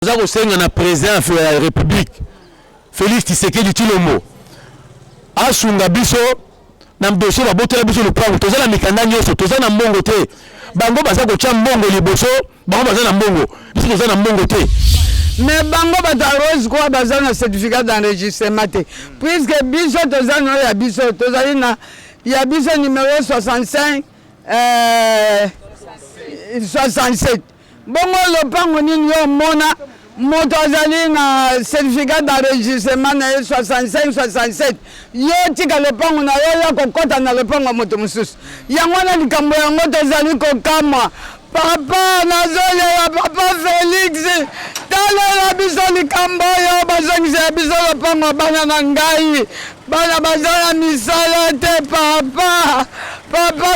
Nous avons un président de la République, Félix Tshisekedi Tshilombo. Asunga biso na dossier ba botela biso le plan toza na mikanda nyoso toza na mbongo te. Bango baza ko tia mbongo liboso, bango baza na mbongo. Biso toza na mbongo te. Mais bango batarose quoi baza na certificat d'enregistrement te. Puisque biso toza no ya biso toza na ya biso numéro 65 67. Bongo lopango nini yo mona moto azali na certificat d'enregistrement na 65 67 yo tika lopango na yo ya kokota na lopango moto mususu yango na likambo yango tozali kokama papa nazolela papa Félix talela biso likambo yo bazongisa biso lopango bana na ngai bana bazala misala te papa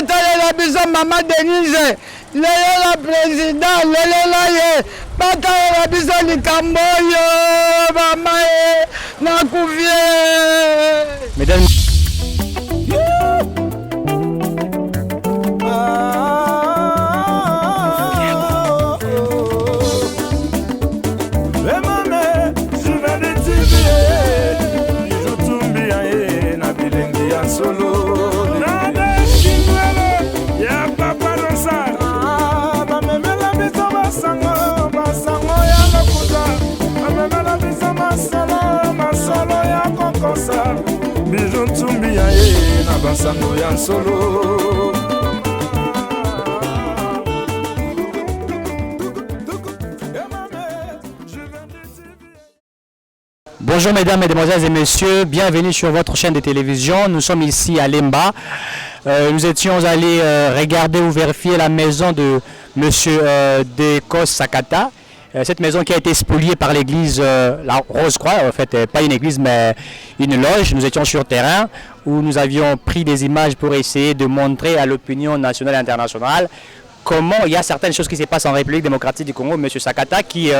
talela biso mama Denise Léla président, léla ye, bataille biso likambo yo, mama ye, nakuvie. Mesdames. Bonjour mesdames, mesdemoiselles et messieurs, bienvenue sur votre chaîne de télévision. Nous sommes ici à Lemba. Nous étions allés regarder ou vérifier la maison de monsieur Dekos Sakata. Cette maison qui a été spoliée par l'église la Rose-Croix, en fait pas une église mais une loge. Nous étions sur terrain où nous avions pris des images pour essayer de montrer à l'opinion nationale et internationale comment il y a certaines choses qui se passent en République démocratique du Congo. Monsieur Sakata qui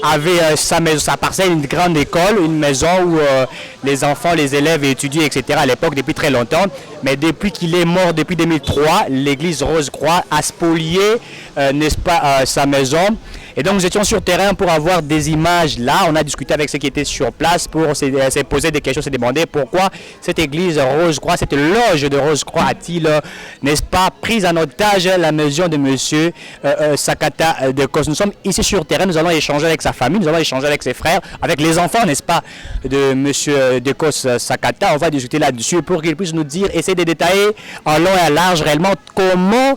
avait sa parcelle, une grande école, une maison où les enfants, les élèves étudiaient, etc. à l'époque depuis très longtemps. Mais depuis qu'il est mort, depuis 2003, l'église Rose-Croix a spolié, n'est-ce pas, sa maison. Et donc nous étions sur terrain pour avoir des images là. On a discuté avec ceux qui étaient sur place pour se poser des questions, se demander pourquoi cette église Rose-Croix, cette loge de Rose-Croix a-t-il, n'est-ce pas, pris en otage la maison de monsieur Sakata Dekos. Nous sommes ici sur terrain, nous allons échanger avec sa famille, nous allons échanger avec ses frères, avec les enfants, n'est-ce pas, de monsieur Dekos Sakata. On va discuter là-dessus pour qu'il puisse nous dire, essayer de détailler en long et en large réellement comment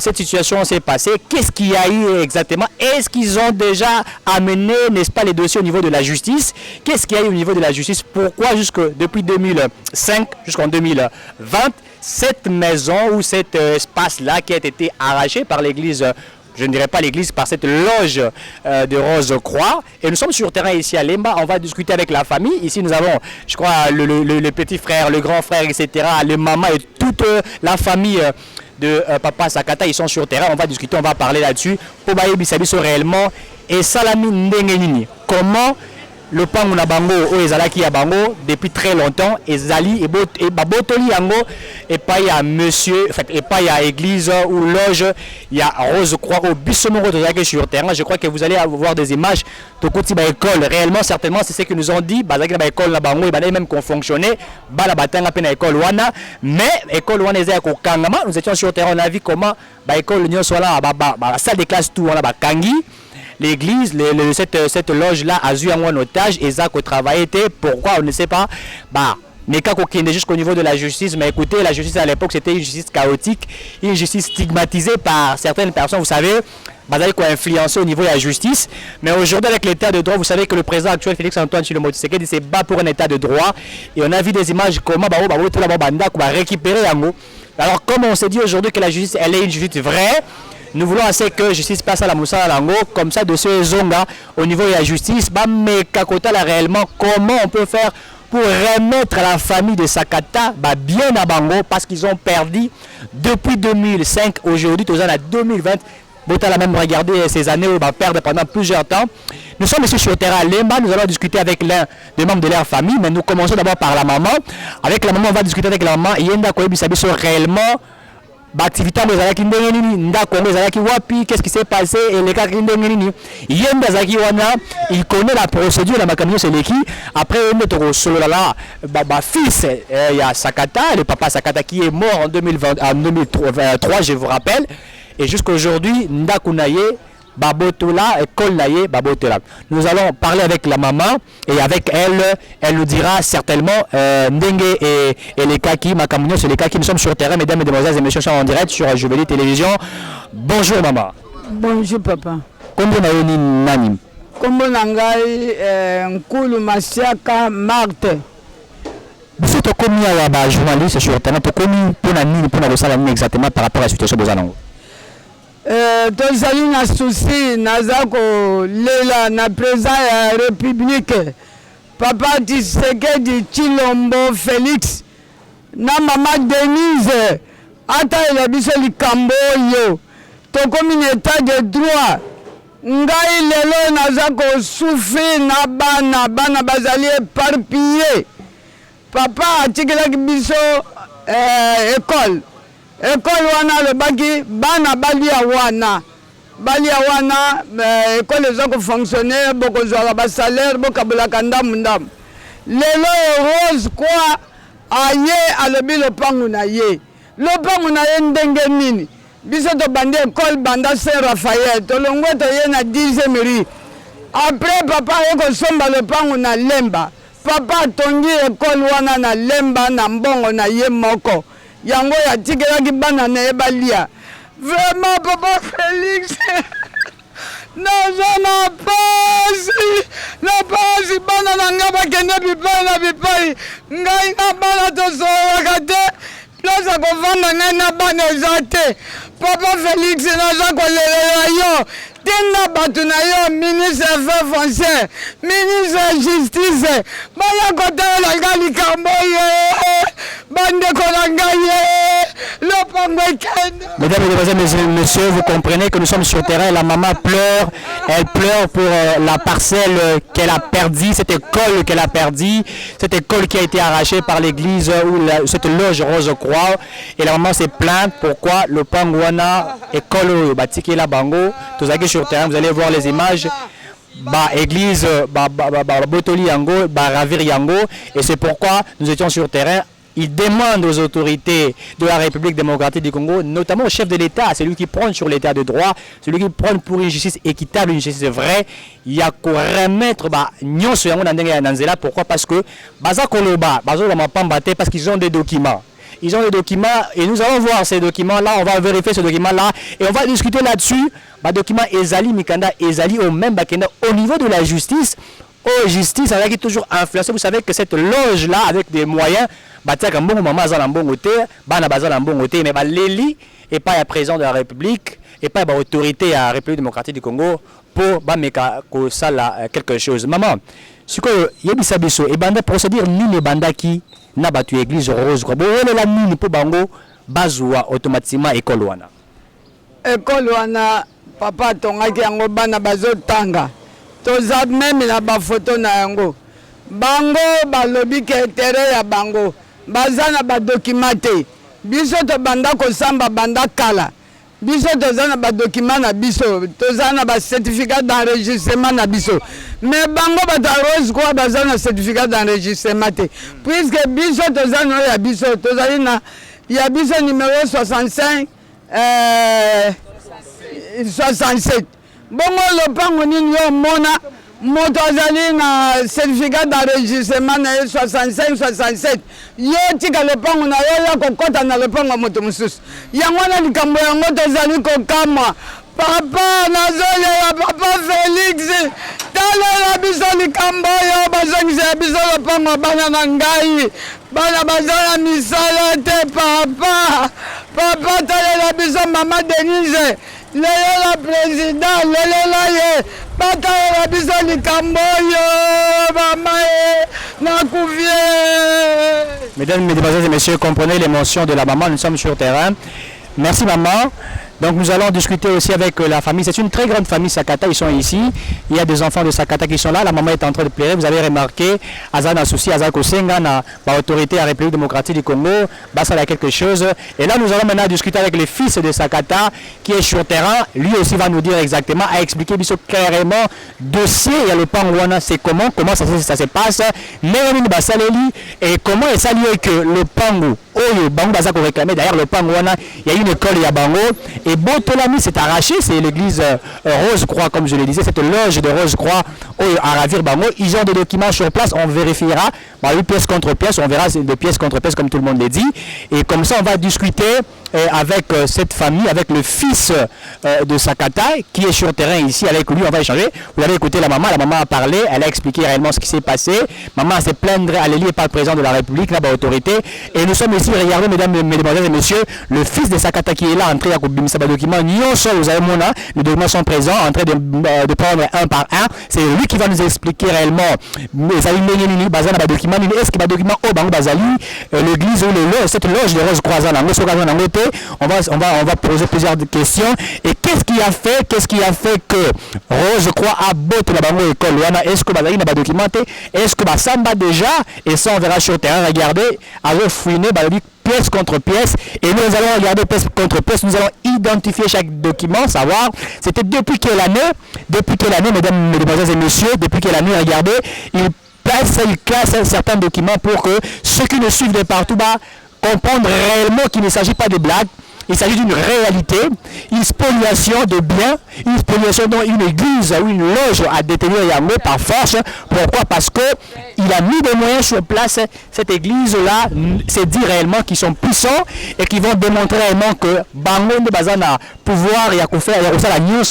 cette situation s'est passée, qu'est-ce qu'il y a eu exactement, est-ce qu'ils ont déjà amené, n'est-ce pas, les dossiers au niveau de la justice? Qu'est-ce qu'il y a eu au niveau de la justice? Pourquoi depuis 2005 jusqu'en 2020, cette maison ou cet espace-là qui a été arraché par l'église, je ne dirais pas l'église, par cette loge de Rose-Croix. Et nous sommes sur terrain ici à Lemba, on va discuter avec la famille. Ici nous avons, je crois, le petit frère, le grand frère, etc., le maman et toute la famille de Papa Sakata, ils sont sur terrain, on va discuter, on va parler là-dessus. Pour Baye Bisabiso réellement, et Salami Ndengenini, comment le pango na bango o ezalaki ya bango depuis très longtemps, ezali et babotoli yango et pas il y a monsieur, en fait et pas il y a église ou loge, il y a Rose-Croix au bisomoro de sur terrain. Je crois que vous allez avoir des images de côté ba école. Réellement certainement c'est ce que nous ont dit, bazaki ba école na bango et ba même qu'on fonctionnait, ba la batanga pe na école wana, mais école wana ezaya ko kangama. Nous étions sur terrain, on a vu comment ba école nyonso là ba salle de classe tout wana ba kangi. L'église, cette loge-là a eu en otage et ça a travaillé. Pourquoi on ne sait pas. Mais quand on est jusqu'au niveau de la justice, mais écoutez, la justice à l'époque c'était une justice chaotique, une justice stigmatisée par certaines personnes, vous savez, qui ont influencé au niveau de la justice. Mais aujourd'hui avec l'état de droit, vous savez que le président actuel Félix Antoine Tshilombo Tshisekedi s'est battu pour un état de droit. Et on a vu des images comment va récupérer un mot. Alors comme on s'est dit aujourd'hui que la justice, elle est une justice vraie, nous voulons assez que justice passe à la Moussa à Lango, comme ça de ce zonga au niveau de la justice, mais Kakota là réellement, comment on peut faire pour remettre la famille de Sakata bien à Bango, parce qu'ils ont perdu depuis 2005, aujourd'hui, tous en 2020, Bota a même regardé ces années où ils perdent pendant plusieurs temps. Nous sommes ici sur le terrain à Lemba, nous allons discuter avec l'un des membres de leur famille, mais nous commençons d'abord par la maman. Avec la maman, on va discuter avec la maman, Yenda Koyebi Sabiso réellement. activité ezalaki ndenge nini ndako yango ezalaki wapi, qu'est-ce qui s'est passé elekaki ndenge nini yembe azalaki wana il connaît la procédure na makambo nyonso eleki. Après yembe tokosolola la fils ya Sakata, le papa Sakata qui est mort en 2003 je vous rappelle, et jusqu'aujourd'hui ndako na ye Babotola, école naye, Babotola. Nous allons parler avec la maman et avec elle, elle nous dira certainement Ndenge et les Kaki, Makamounio, c'est les Kaki. Nous sommes sur terrain, mesdames et demoiselles et messieurs, nous sommes en direct sur Jouveli Télévision. Bonjour maman. Bonjour papa. Combien d'années nani? Kombo nangai Nkulu Masiaka Marthe. Vous êtes combien de journalistes sur terrain? Combien pour la mine, pour la salle exactement par rapport à la situation de Zalango? Tozali na souci naza kolela na président ya république papa Tshisekedi Tshilombo Félix na mama Denise ataela biso likambo oyo tokomi na état de droit. Ngai lelo naza kosouffrir na bana bazali éparpillé. Papa atikelaki biso école wana lobaki bana balia wana école eza kofonctionner bokozwaka basalaire bokabulaka ndamu lelo Rose kwa aye alobi lopangu na ye ndenge nini biso tobandi école banda Saint Raphaël tolongwe toye na 10e rue. Après papa ye kosomba lopangu na Lemba, papa atongi école wana na Lemba na mbongo na ye moko yango ya tikelaki bana na ebalia. Vraiment papa Félix naza na pasi bana na nga bakende bipai ngai na bana tosolaka te place ya kovanda ngai na bana eza te. Papa Félix naza kolelela yo tena bato na yo ministre ya affaires foncières, ministre ya justice baya kotalela nga likambo ye bandeko na ngai lopango ekende. Mesdames et messieurs, vous comprenez que nous sommes sur terrain. La maman pleure, elle pleure pour la parcelle qu'elle a perdue, cette école qu'elle a perdue, cette école qui a été arrachée par l'église ou cette loge Rose-Croix. Et la maman s'est plainte pourquoi le Pangwana école Batiki la Bango. Tous sur terrain, vous allez voir les images. Église Botoli Yango, Ravir Yango. Et c'est pourquoi nous étions sur terrain. Il demande aux autorités de la République démocratique du Congo, notamment au chef de l'État, c'est lui qui prône sur l'État de droit, celui qui prône pour une justice équitable, une justice vraie. Il y a qu'à remettre nyonso yango na nzela. Pourquoi? Parce que baza koloba, bazo la mapambate parce qu'ils ont des documents. Ils ont des documents et nous allons voir ces documents-là, on va vérifier ce document-là et on va discuter là-dessus. Document Ezali Mikanda, Ezali au même Bakenda au niveau de la justice. Oh, justice, ça va toujours influencer. Vous savez que cette loge-là, avec des moyens, batiaka mbongo mama za mbongo te, bana baza mbongo te, mais leli et pas à président de la République et pas à autorité à la République démocratique du Congo pour bameka ko sala quelque chose. Maman, ce que yebisa biso et banda procédure ni banda qui na batu église Rose quoi. Bo la mini pour bango bazwa automatiquement école wana. École wana papa tongaki yango bana bazotanga. Toza même na ba photo na yango. Bango balobi ke terre ya bango. Baza na ba documenté. Biso to banda ko samba banda kala. Biso toza na ba document na biso. Toza na ba certificat d'enregistrement na biso. Mais bango bata Rose quoi baza na certificat d'enregistrement te. Puisque biso toza na ya biso toza na ya biso numéro 65 67. Bongo lopango nini yo mona moto azali na certificat d'enregistrement na 65-67 yo tika lopango na yo ya kokota na lopango moto mususu yango na likambo yango tozali kokama papa nazolela papa Félix talela biso likambo yo bazongisa biso lopango bana na ngai bana bazala misala te papa talela biso mama Denise Léla président, léla ye, bataille biso likambo yo, mamae, nakuvie. Mesdames, Mesdemoiselles et Messieurs, comprenez l'émotion de la maman, nous sommes sur terrain. Merci maman Donc nous allons discuter aussi avec la famille. C'est une très grande famille Sakata, ils sont ici. Il y a des enfants de Sakata qui sont là. La maman est en train de pleurer. Vous avez remarqué, Azana Souci, Azako Senga, l'autorité à la République démocratique du Congo, ça a quelque chose. Et là nous allons maintenant discuter avec le fils de Sakata qui est sur le terrain. Lui aussi va nous dire exactement, à expliquer clairement dossier. Il y a le Pangouana, c'est comment ça se passe. Et comment est-ce que le Pangou, réclamé d'ailleurs le Pangouana, il y a une école, il y a Bango. Et Botolami s'est arraché, c'est l'église Rose-Croix, comme je le disais, cette loge de Rose-Croix à Ravir Bango. Ils ont des documents sur place, on vérifiera, pièce contre pièce, on verra des pièces contre pièces comme tout le monde l'a dit. Et comme ça, on va discuter avec cette famille, avec le fils de Sakata qui est sur le terrain ici, avec lui, on va échanger. Vous avez écouté la maman a parlé, elle a expliqué réellement ce qui s'est passé. Maman s'est plaindre, elle est liée par le président de la République, là-bas, autorité. Et nous sommes ici, regardez, mesdames, mesdemoiselles et messieurs, le fils de Sakata qui est là, entré à Koubimisa, document, vous avez mon les documents sont présents, en train de prendre un par un. C'est lui qui va nous expliquer réellement, est-ce que document au Bango Bazali, l'église ou cette loge de Rose Croisant, on va poser plusieurs questions. Et qu'est-ce qui a fait que Rose Croix a botté la Bango école? Est-ce que Bazali n'a pas documenté? Est-ce que Samba déjà? Et ça on verra sur le terrain, regardez, avec fouiner, pièce contre pièce, et nous allons regarder pièce contre pièce, nous allons identifier chaque document, savoir c'était depuis quelle année, mesdames, mesdemoiselles et messieurs, depuis quelle année, regardez, il classe certains documents pour que ceux qui nous suivent de partout comprennent réellement qu'il ne s'agit pas de blagues. Il s'agit d'une réalité, une spoliation de biens, une spoliation dans une église ou une loge à détenir Yango par force. Pourquoi? Parce qu'il a mis des moyens sur place. Cette église-là, c'est dit réellement qu'ils sont puissants et qu'ils vont démontrer réellement que Bango de Bazana pouvoir, il y a qu'à faire, il y a ça la news.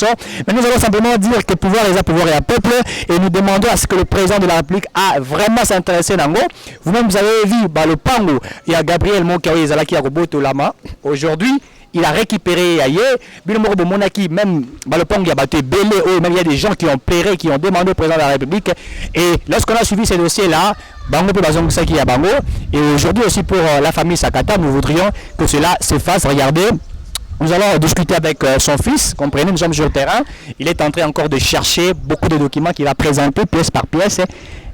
Mais nous allons simplement dire que pouvoir est pouvoir et à peuple, et nous demandons à ce que le président de la République a vraiment s'intéressé à Yango. Vous-même, vous avez vu le Pango, il y a Gabriel Monkawi qui a Roboto Lama. Aujourd'hui, il a récupéré ailleurs, même le Pango a battu Belé, même il y a des gens qui ont pleuré, qui ont demandé au président de la République. Et lorsqu'on a suivi ces dossiers-là, Bango peut bazon ça qui a Bango. Et aujourd'hui aussi pour la famille Sakata, nous voudrions que cela se fasse. Regardez. Nous allons discuter avec son fils, comprenez, nous sommes sur le terrain. Il est en train encore de chercher beaucoup de documents qu'il va présenter pièce par pièce.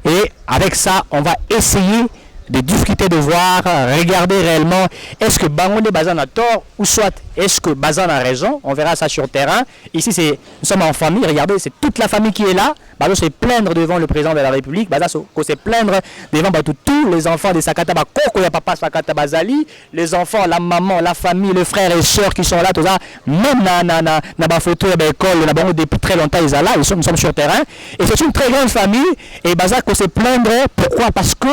Et avec ça, on va essayer de discuter, de voir, regarder réellement est-ce que Bango de Bazan a tort ou soit est-ce que Bazan a raison. On verra ça sur le terrain. Ici, nous sommes en famille, regardez, c'est toute la famille qui est là. Bazo se plaindre devant le président de la République, Bazo se plaindre devant tous les enfants de Sakata, Koko ya papa Sakata Bazali, les enfants, la maman, la famille, les frères et sœurs qui sont là, tout ça, même na photo de l'école, depuis très longtemps ils sont là, nous sommes sur le terrain. Et c'est une très grande famille, et Bazako se plaindre, pourquoi? Parce que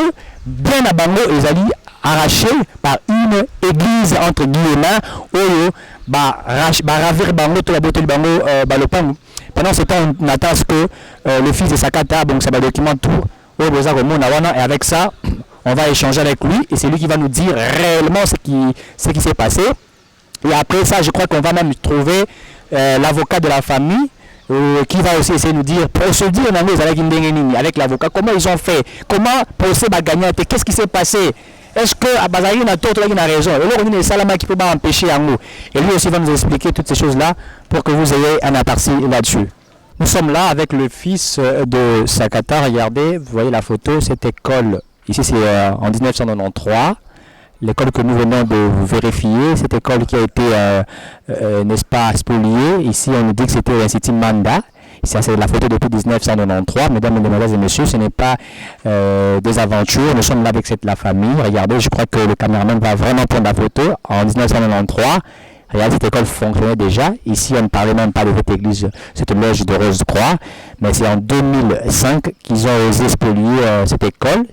bien à Bango, ils allaient arraché par une église entre guillemets, où ravir Bango, tout la beauté de Bango, le Pango. Pendant ce temps, on attend que le fils de Sakata, donc ça va documenter tout, et avec ça, on va échanger avec lui, et c'est lui qui va nous dire réellement ce qui s'est passé. Et après ça, je crois qu'on va même trouver l'avocat de la famille, qui va aussi essayer de nous dire, procédure avec l'avocat, comment ils ont fait, comment procéder à gagner, qu'est-ce qui s'est passé. Est-ce que Abazali a tort, il a raison? Et là, on a Salama qui peut pas empêcher Yango. Et lui aussi va nous expliquer toutes ces choses-là pour que vous ayez un aperçu là-dessus. Nous sommes là avec le fils de Sakata. Regardez, vous voyez la photo, cette école. Ici, c'est en 1993. L'école que nous venons de vérifier, cette école qui a été, n'est-ce pas, spoliée. Ici, on nous dit que c'était l'Institut Manda. Ça, c'est la photo depuis 1993. Mesdames, mesdemoiselles et messieurs, ce n'est pas des aventures. Nous sommes là avec la famille. Regardez, je crois que le caméraman va vraiment prendre la photo. En 1993, regardez, cette école fonctionnait déjà. Ici, on ne parlait même pas de cette église, cette loge de Rose-Croix. Mais c'est en 2005 qu'ils ont osé spolier cette école,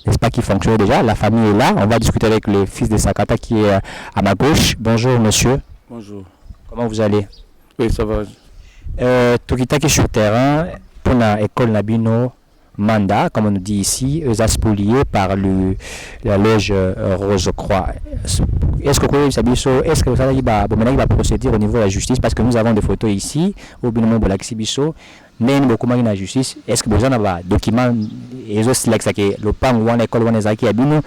n'est-ce pas, qui fonctionnait déjà. La famille est là. On va discuter avec le fils de Sakata qui est à ma gauche. Bonjour, monsieur. Bonjour. Comment vous allez? Oui, ça va. Tokita qui est sur le terrain pour l'école Nabino Manda, comme on nous dit ici, spoliés par la loge Rose-Croix. Est-ce que vous savez va procéder au niveau de la justice, parce que nous avons des photos ici au binomio de l'Axibiso, mais nous avons la justice. Est-ce que vous avez des documents et aussi le pan ou l'école ou les Abino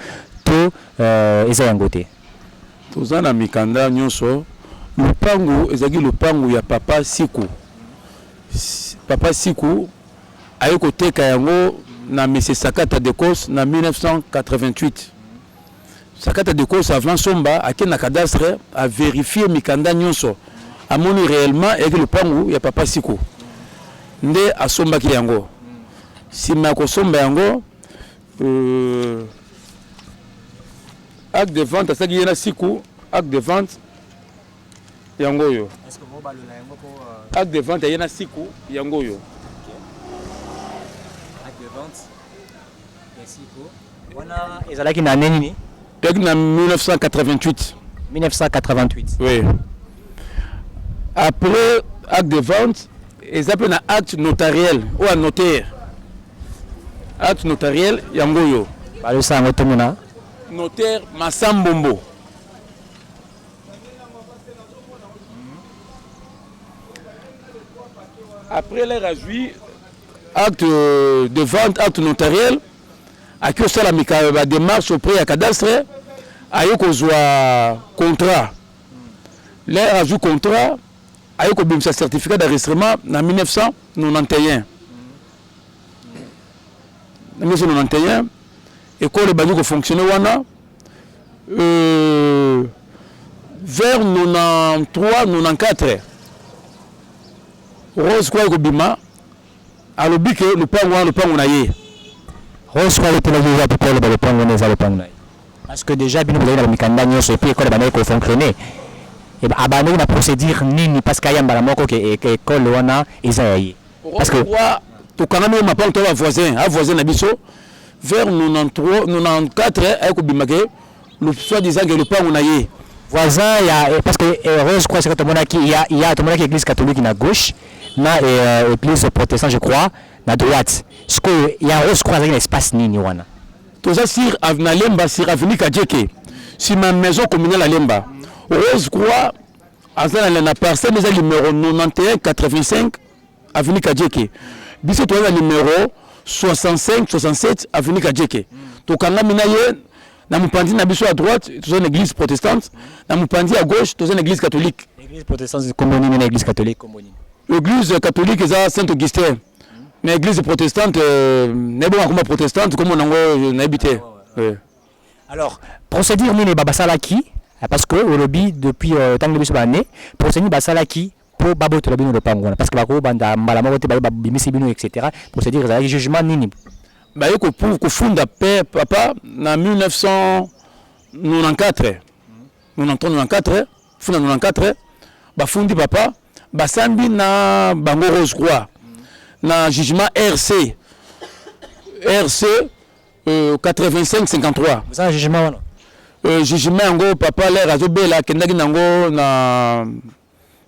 tout est un côté. Tous en Mikanda nyonso lupango ezaki lupango ya papa Siku. Papa Siku ayo koteka yango na Monsieur Sakata Dekos na 1988. Sakata Dekos avant somba akena cadastre a vérifier mikanda nyonso amoni réellement et que lupango ya papa Siku nde asomba ki yango. Sima ko somba yango acte de vente asaki yena Siku acte de vente yango yo. Est-ce que vous balola yango pour acte de vente yena Siku yango yo. Acte de vente ya Siku. Wana ezalaki na nini? Peut-être en 1988. 1988. Oui. Après acte de vente, ils appellent un acte notariel ou un notaire. Acte notariel yango yo. Balo sa ngotomona. Notaire Massambombo. Après l'air à jouir, acte de vente, acte notariel, à qui ça la démarche auprès à cadastre, à y a contrat. L'air à jouer contrat, à y a certificat d'enregistrement en 1991. En 1991, école de fonctionner vers 93, 94. Rose quoi Bima à l'obique le pango na ye. Rose quoi le téléviseur pour le pango na le pango. Parce que déjà bien vous avez la mikanda nyonso et puis école bana ko fonctionner. Et abandonner la procédure nini parce qu'il y a mbala moko que école wana ezayi. Parce que to kana me mapang to voisin na biso vers 93 94 ay ko bimake le soit disant que le pango na ye. Voisin il y a parce que Rose crois c'est que tout le monde qui il y a tout le monde qui église catholique na gauche na église protestante je crois na droite. Ce que il y a Rose crois dans l'espace nini wana. Tout ça sur avenue Lemba sur avenue Kadjeke. Si ma maison communale à Lemba. Rose croix à la parcelle des numéro 91 85 avenue Kadjeke. Biso to le numéro 65 67 avenue Kadjeke. To kanga minaye na mupandi na biso à droite, tu une église protestante, na mupandi à gauche, tu une église catholique. L'église protestante c'est comme une église catholique comme l'église catholique est Saint-Augustin. Mais l'église protestante n'est pas comme protestante comme on a habité. Alors, procédure nini babasalaki parce que au lobby depuis tant de biso année, procédure basalaki pour baboto bino de pango parce que bako banda malamo te ba bimisi bino etc. Procédure ezalaki jugement nini. Bah yoko pour ko funda papa na 1994 94 funda 94 ba fundi papa basambi na bango Rose Croix na jugement RC 85 53 vous avez un jugement wana jugement ngo papa l'air azobela kendaki nango na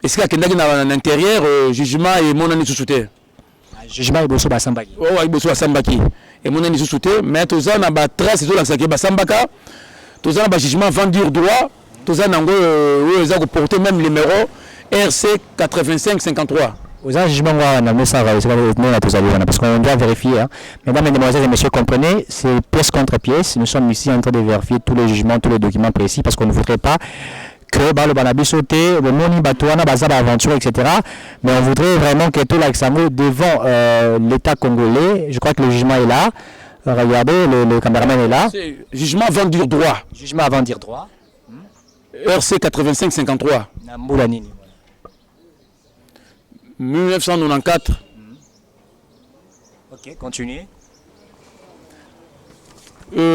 esika kendaki na l'intérieur jugement et mon ani sous-souté jugement iboso basambaki oh iboso basambaki et mon ani sous-souté mais toza na ba trace zo la saki basambaka toza na ba jugement vendir droit toza nango za ko porter même numéro RC 85 53 aux jugements wana mais ça va c'est pas la posabilité parce qu'on doit vérifier hein. Mesdames et mesdemoiselles et messieurs comprenez c'est pièce contre pièce nous sommes ici en train de vérifier tous les jugements tous les documents précis parce qu'on ne voudrait pas que le banabi sauté le moni batouana bazaba aventure etc. Mais on voudrait vraiment que tout l'accent devant l'état congolais. Je crois que le jugement est là. Regardez le caméraman est là. Jugement avant dire droit. Jugement avant dire droit. RC 85 53 Namboula nini 1994. Ok, continuez.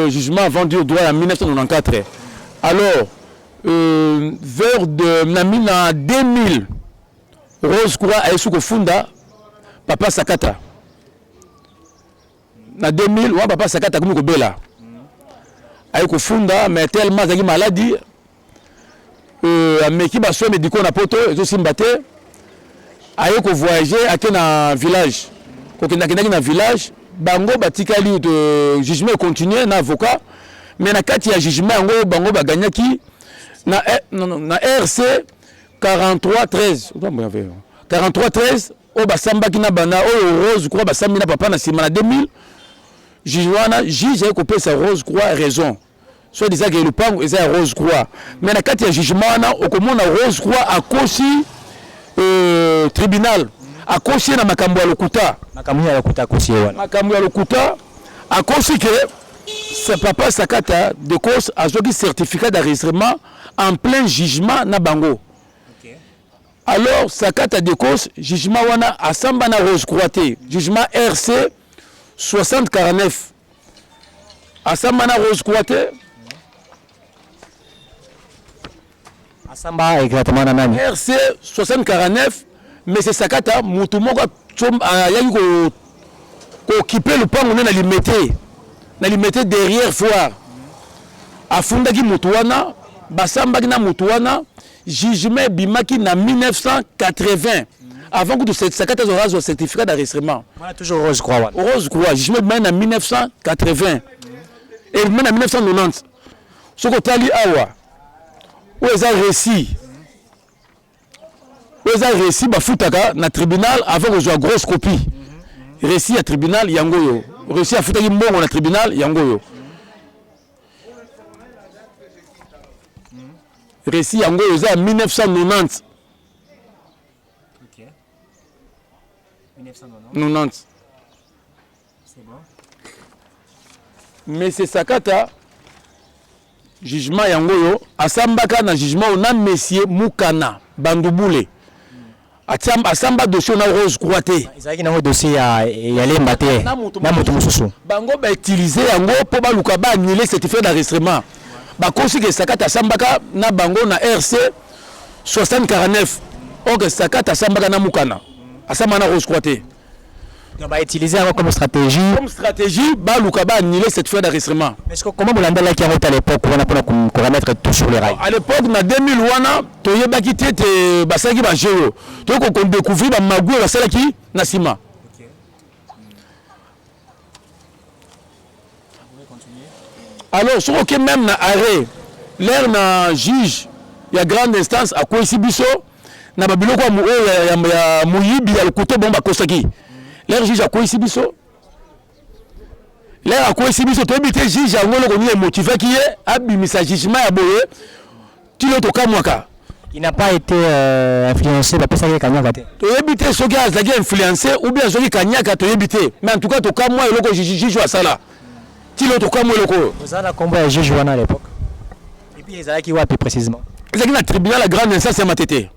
Jugement avant dire droit en 1994. Alors, vers de Namina 2000, Rose Croix a eu Funda, Papa Sakata. Na 2000, Papa Sakata comme Bela. A eu Funda, mais tellement de maladie. Mais qui va soigner médicaux na poto, et aussi mbaté. A eu voyager à un village. Quand on a un village, bango batikali de jugement continue na avocat, mais na kati ya jugement bango baganyaki na RC 4313 4313 o basambaki na bana o Rose Croix basambi na papa na sima na 2000 juge wana juge ko pesa Rose Croix raison soit disant que le pango est à Rose Croix. Mais dans le jugement, au commande Rose Croix à Kosi tribunal. À Kosi na makambo ya lokuta. Makambo ya lokuta Kosi wana. Makambo ya lokuta à Kosi que c'est papa Sakata de cause a un certificat d'enregistrement en plein jugement na bango. Okay. Alors Sakata de cause jugement wana à Samba na Rose Croix jugement RC 6049 à Samba na Rose Croix Asamba exactement na nani RC 6049 mais c'est Sakata mutu moko yaki ko occuper le pango na limité derrière foire afundaki mutu wana basambaki na mutu wana jugement bimaki na 1980 avant que Sakata aura son certificat d'enregistrement. Voilà toujours Rose Croix. Rose Croix jugement bimaki na 1980 et même en 1990 ce que tali awa où est récit bafutaka na tribunal avant que soit grosse copie récit à tribunal yangoyo récit à futaki mbongo na tribunal yangoyo récit yangoyo za 1990 OK 1990 c'est bon mais c'est Sakata jugement yangoyo asambaka na jugement on a monsieur Mukana Bandubule asamba dossier na Rose Croix te ezaki na dossier ya lemba te na moto mususu bango ba utiliser yango po ba luka ba annuler certificat d'enregistrement ba kosi ke Sakata asambaka na bango na RC 6049 ok Sakata asambaka na Mukana asamba na Rose Croix te on va utiliser comme stratégie. Comme stratégie, Balouka va annuler cette feuille d'enregistrement. Est-ce que comment vous l'avez là qui a à l'époque pour remettre tout sur les rails? À l'époque, en 2000, tu as quitté tes basaki bajéo. Donc on découvre ba magou la sala qui nasima. OK. Vous continuer. Alors, sur aucun même na arrêt, l'air na juge, il y a grande instance à quoi ici biso na babiloko ya muyibi ya kuto bomba kosaki. L'air juge à quoi ici biso l'air à quoi ici biso to habiter juge à ngolo ko ni motivé qui est abimisa jugement ya boye tu le toka mwaka il n'a pas été influencé par ça kanyaka te to habiter soki azaki influencé ou bien soki kanyaka to habiter mais en tout cas to ka moi eloko juge à sala tu le toka moi eloko vous avez combat juge wana à l'époque et puis ils allaient qui wapi précisément ezaki na tribunal la grande instance ya Matete.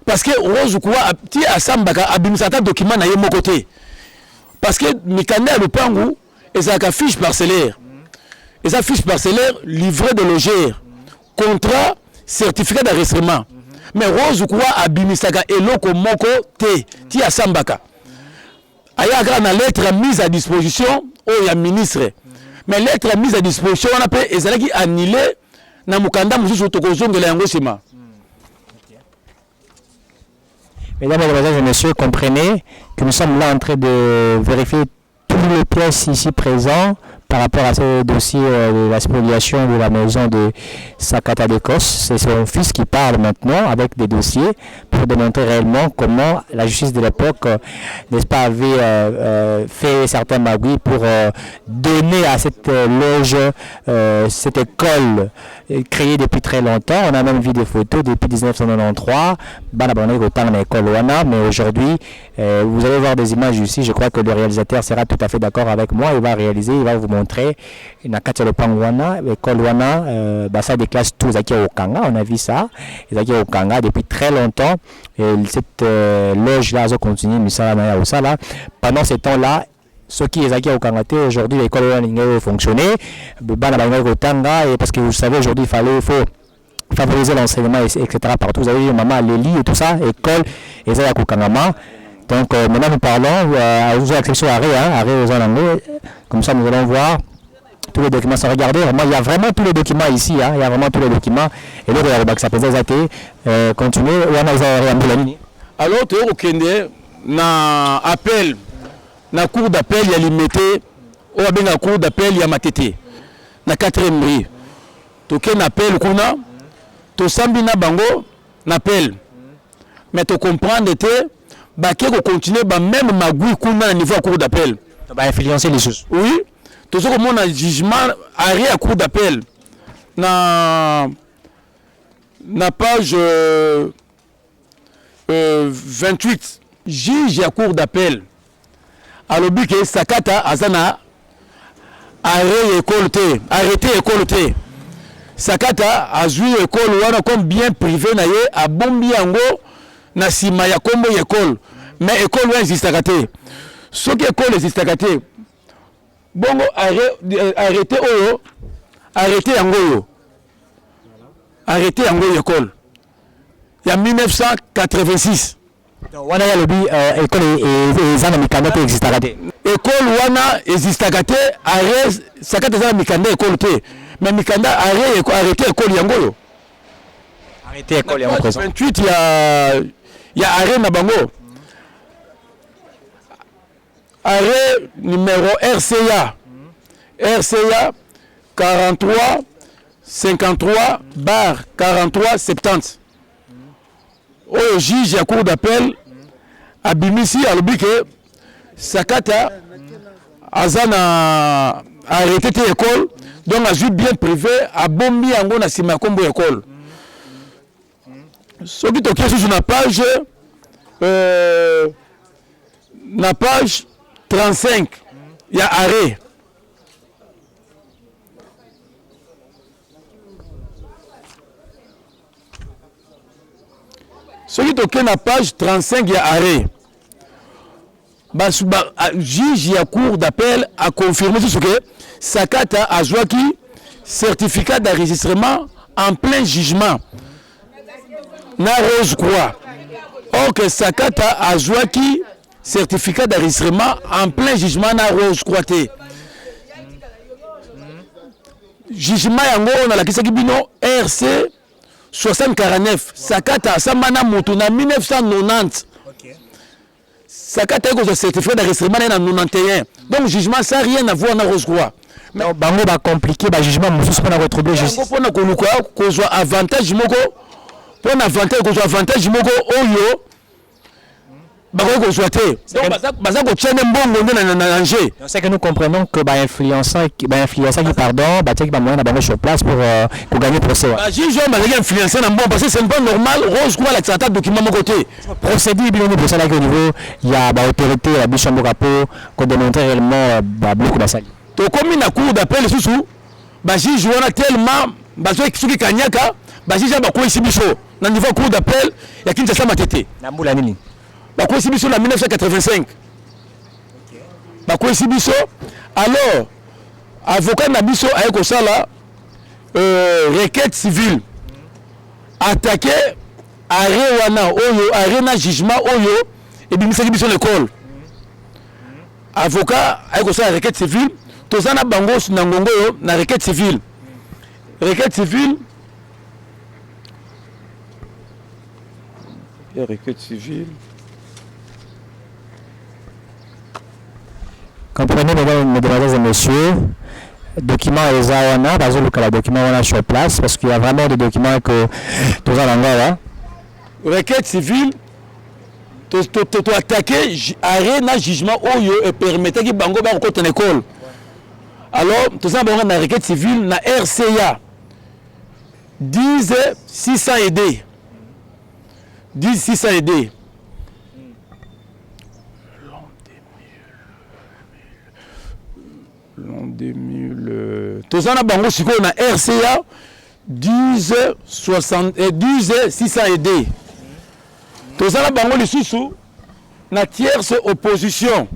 Parce que Rose Croix ti asambaka abimisata document na ye moko te parce que mikanda le pangu ezaka fiche parcellaire eza fiche parcellaire livret de logère contrat certificat d'enregistrement mais Rose Croix abimisaka eloko moko te ti asambaka ayaka na lettre mise à disposition au ya ministre mais lettre mise à disposition on appelle ezalaki annulé na mukanda mususu tokozongela yango sima. Mesdames, Mesdemoiselles et Messieurs, comprenez que nous sommes là en train de vérifier tous les pièces ici présents par rapport à ce dossier de la spoliation de la maison de Sakata d'Écosse. C'est son fils qui parle maintenant avec des dossiers pour démontrer réellement comment la justice de l'époque, n'est-ce pas, avait fait certains magouilles pour donner à cette loge, cette école créée depuis très longtemps. On a même vu des photos depuis 1993. Mais aujourd'hui, vous allez voir des images ici. Je crois que le réalisateur sera tout à fait d'accord avec moi. Il va réaliser, il va vous montrer na kati le pangwana école wana basa des classes tous zaki okanga. On a vu ça zaki okanga depuis très longtemps et cette loge là a continué misala na ya osala pendant ce temps là. Ce qui est à aujourd'hui, l'école a fonctionné, et parce que vous savez, aujourd'hui, il faut favoriser l'enseignement, etc. Partout. Vous avez vu, maman, les lits et tout ça, école, et ça, donc, maintenant, nous parlons, vous avez accès à arrêt aux anglais. Comme ça, nous allons voir tous les documents. Sans regarder, vraiment, il y a vraiment tous les documents ici. Il y a vraiment tous les documents. Et là, il y a ça peut continuer. Alors, tu es au Kenya, na appel. Na cour d'appel ya limité ou bien na cour d'appel ya Matete na 4e rue to ken appel kuna to sambi na bango na appel mais to comprendre te ba ke ko continuer ba même magui kuna na niveau cour d'appel to ba influencer les choses oui tozo komona jugement arrêt à cour d'appel na page 28 juge à cour d'appel alobi ke Sakata azana arrêté école te Sakata azui école wana comme bien privé na ye abombi yango na sima ya kombo école mais école wana existaka te soki école existaka te bongo arrêté oyo arrêté yango école ya 1986 wana ya lobi école ezana mikanda te existaka te école wana existaka te arrêt Sakata ezana mikanda école te mais mikanda arrêté école yango yo arrêté école yango présent 28 ya arrêt na bango arrêt numéro RCA 43 53 bar 43 70 oyo juge ya cour d'appel abimisi alobi ke Sakata azana arrêté te école donc azui bien privé abombi yango na sima kombo école soki tokie susu na page 35 ya arrêt soki tokie na page 35 ya arrêt juge ya cour d'appel a confirmé ce que Sakata azwaki certificat d'enregistrement en plein jugement na Rose Croix. Or que Sakata azwaki certificat d'enregistrement en plein jugement na Rose Croix te. Jugement yango na lakisaki bino RC 6049 Sakata samana mutu na 1990. Sakata a un certificat d'enregistrement en 91. Donc, jugement, ça n'a rien à voir avec Rose Croix. Mais bango va compliquer, le jugement, nous sommes retrouver justice. Pour qu'on soit avantage, pour avantage, oyo, c'est que nous comprenons que influenceur qui pardon, qui va moyen sur place pour gagner procès. Juge influenceur parce que c'est pas normal. Rose Croix la document mon côté. Procédure bien pour ça là au niveau il y a autorité la Bichambo Capo qu'on démontrer réellement beaucoup basali. To comme na cour d'appel sous juge wana tellement soki kanyaka juge ba ko isibiso na niveau cour d'appel ya Kinshasa matete. Na mbula nini? Bako isibiso na 1985. Bako isibiso alors avocat na biso ayeko sala requête civile attaqué arrêt wana oyo arrêt na jugement oyo et bimisaki biso l'école avocat ayeko sala requête civile tozana bango na ngongo yo na requête civile comprenez mesdames et messieurs document ezawana bazoluka la document wana sur place parce qu'il y a vraiment des documents que tozana ngala requête civile to attaquer arrêt na jugement oyo et permettre ki bango ba ko en école alors tozana bango na requête civile na RCA 10 600 aidés 10 600 aidés l'an 2000 tozana bango siko na RCA 10 600 aidés tozana bango lisusu na tierce opposition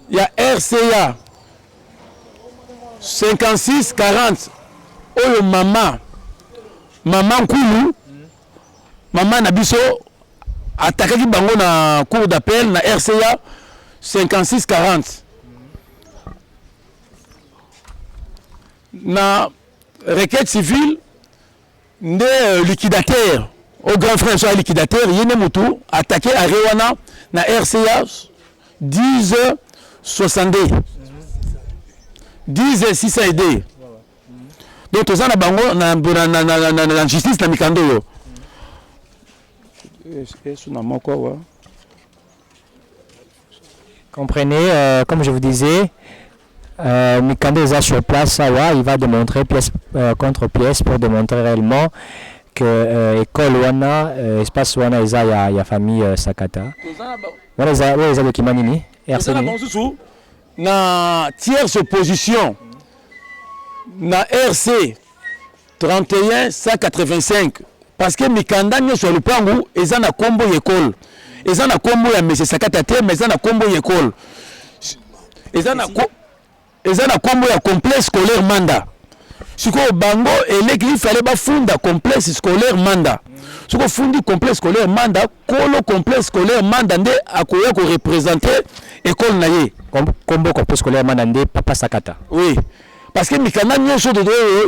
ya RCA 56 40 oyo mama nkulu mama na biso attaqué bango na cour d'appel na RCA 56 40 na requête civile de liquidateur au grand frère soit liquidateur yene mutu attaqué à Rewana na RCA 10 62 10 600 aidés donc toza na bango na justice na mikando yo esu na moko wa Comprenez, comme je vous disais, Mikanda est sur place, il va démontrer pièce contre pièce pour démontrer réellement que école wana espace wana il y a famille Sakata. Voilà les documents nini RCN. Na tierce position na RC 31 185 parce que Mikanda nyo sur le pangu eza na kombo école. Eza na kombo ya monsieur Sakata te mais eza na kombo école. Eza na kombo ya complexe scolaire Manda. Siko bango eleki il fallait ba funda complexe scolaire Manda. Siko fundi complexe scolaire Manda, kolo complexe scolaire Manda nde akoya ko représenter école na ye. Kombo complexe scolaire Manda nde Papa Sakata. Oui. Parce que Mikanda nyonso de